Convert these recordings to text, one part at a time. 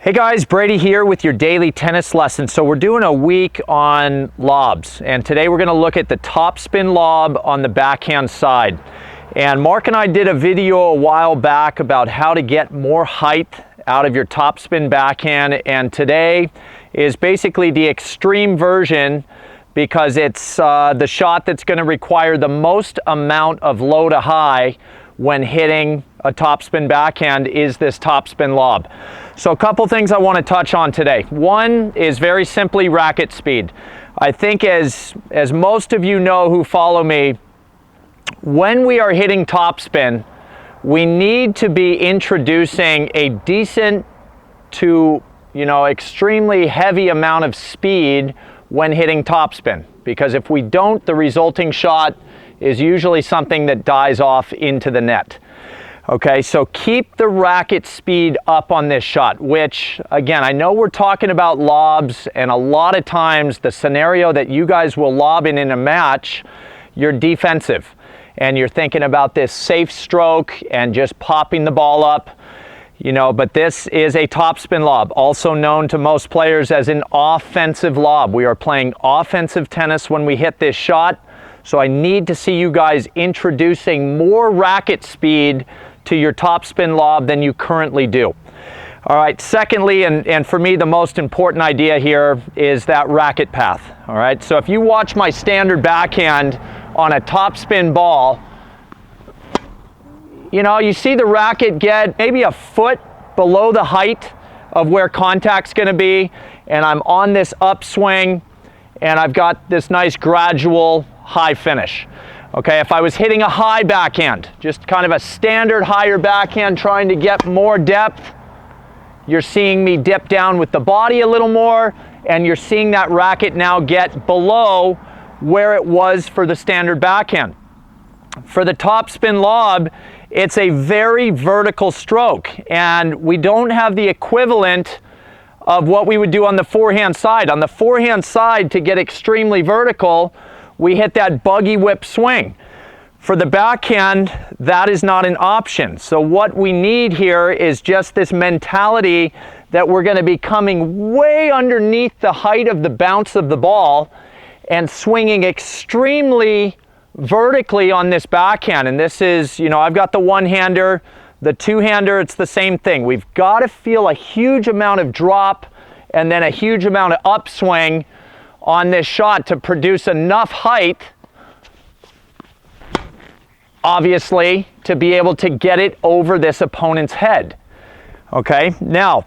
Hey guys, Brady here with your daily tennis lesson. So we're doing a week on lobs, and today we're going to look at the topspin lob on the backhand side. And Mark and I did a video a while back about how to get more height out of your topspin backhand, and today is basically the extreme version because it's the shot that's going to require the most amount of low to high when hitting a topspin backhand is this topspin lob. So a couple things I want to touch on today. One is very simply racket speed. I think as most of you know who follow me, when we are hitting topspin, we need to be introducing a decent to, extremely heavy amount of speed when hitting topspin. Because if we don't, the resulting shot is usually something that dies off into the net. Okay, so keep the racket speed up on this shot, which, again, I know we're talking about lobs, and a lot of times the scenario that you guys will lob in a match, you're defensive, and you're thinking about this safe stroke and just popping the ball up, but this is a topspin lob, also known to most players as an offensive lob. We are playing offensive tennis when we hit this shot. So I need to see you guys introducing more racket speed to your topspin lob than you currently do. All right, secondly, and for me the most important idea here is that racket path. All right, so if you watch my standard backhand on a topspin ball, you see the racket get maybe a foot below the height of where contact's gonna be, and I'm on this upswing, and I've got this nice gradual high finish. Okay, if I was hitting a high backhand, just kind of a standard higher backhand trying to get more depth, you're seeing me dip down with the body a little more, and you're seeing that racket now get below where it was for the standard backhand. For the topspin lob, it's a very vertical stroke, and we don't have the equivalent of what we would do on the forehand side. On the forehand side, to get extremely vertical, we hit that buggy whip swing. For the backhand, that is not an option. So what we need here is just this mentality that we're going to be coming way underneath the height of the bounce of the ball and swinging extremely vertically on this backhand. And this is, I've got the one-hander, the two-hander, it's the same thing. We've got to feel a huge amount of drop and then a huge amount of upswing on this shot to produce enough height, obviously, to be able to get it over this opponent's head. Okay, now,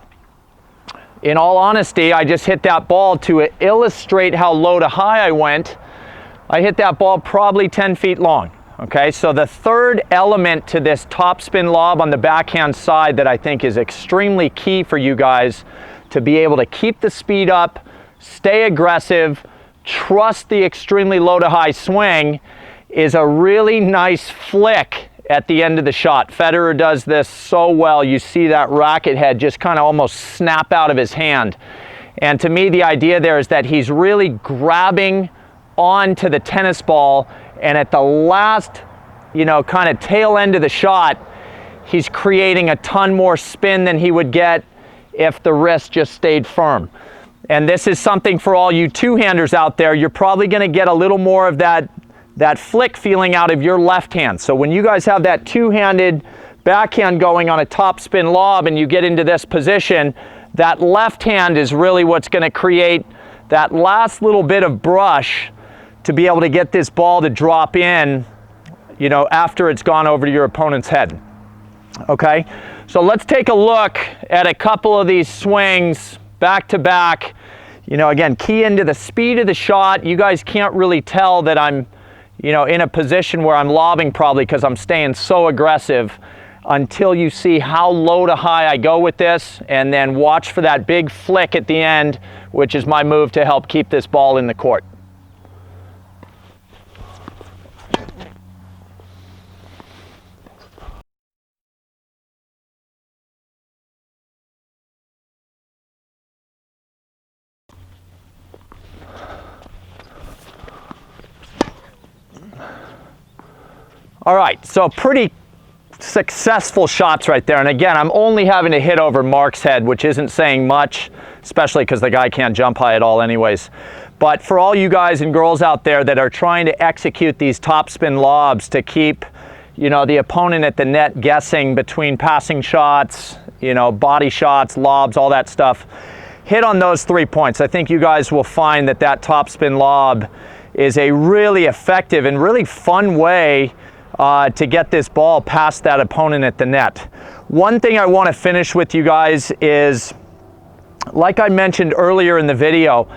in all honesty, I just hit that ball to illustrate how low to high I went. I hit that ball probably 10 feet long. Okay, so the third element to this topspin lob on the backhand side that I think is extremely key for you guys to be able to keep the speed up, stay aggressive, trust the extremely low to high swing, is a really nice flick at the end of the shot. Federer does this so well. You see that racket head just kind of almost snap out of his hand. And to me, the idea there is that he's really grabbing onto the tennis ball, and at the last, kind of tail end of the shot, he's creating a ton more spin than he would get if the wrist just stayed firm. And this is something for all you two-handers out there. You're probably going to get a little more of that flick feeling out of your left hand. So when you guys have that two-handed backhand going on a topspin lob and you get into this position, that left hand is really what's going to create that last little bit of brush to be able to get this ball to drop in, after it's gone over to your opponent's head. Okay, so let's take a look at a couple of these swings back to back. Again, key into the speed of the shot. You guys can't really tell that I'm, in a position where I'm lobbing probably because I'm staying so aggressive until you see how low to high I go with this, and then watch for that big flick at the end, which is my move to help keep this ball in the court. All right, so pretty successful shots right there. And again, I'm only having to hit over Mark's head, which isn't saying much, especially because the guy can't jump high at all anyways. But for all you guys and girls out there that are trying to execute these topspin lobs to keep, you know, the opponent at the net guessing between passing shots, you know, body shots, lobs, all that stuff, hit on those 3 points. I think you guys will find that that topspin lob is a really effective and really fun way to get this ball past that opponent at the net. One thing I want to finish with you guys is, like I mentioned earlier in the video,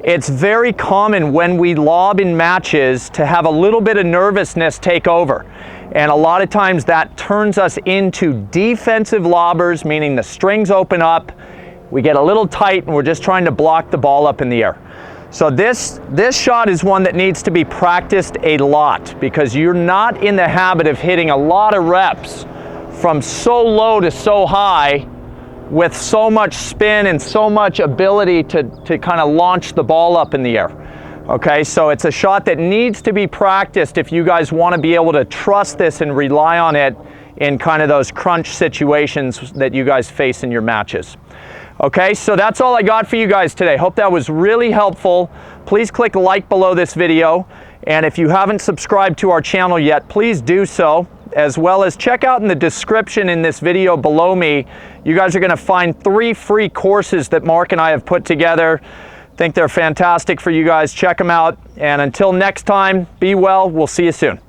it's very common when we lob in matches to have a little bit of nervousness take over. And a lot of times that turns us into defensive lobbers, meaning the strings open up, we get a little tight, and we're just trying to block the ball up in the air. So this shot is one that needs to be practiced a lot, because you're not in the habit of hitting a lot of reps from so low to so high with so much spin and so much ability to kind of launch the ball up in the air. Okay, so it's a shot that needs to be practiced if you guys want to be able to trust this and rely on it in kind of those crunch situations that you guys face in your matches. Okay, so that's all I got for you guys today. Hope that was really helpful. Please click like below this video, and if you haven't subscribed to our channel yet, please do so, as well as check out in the description in this video below me. You guys are going to find 3 free courses that Mark and I have put together. I think they're fantastic for you guys. Check them out, and until next time, be well. We'll see you soon.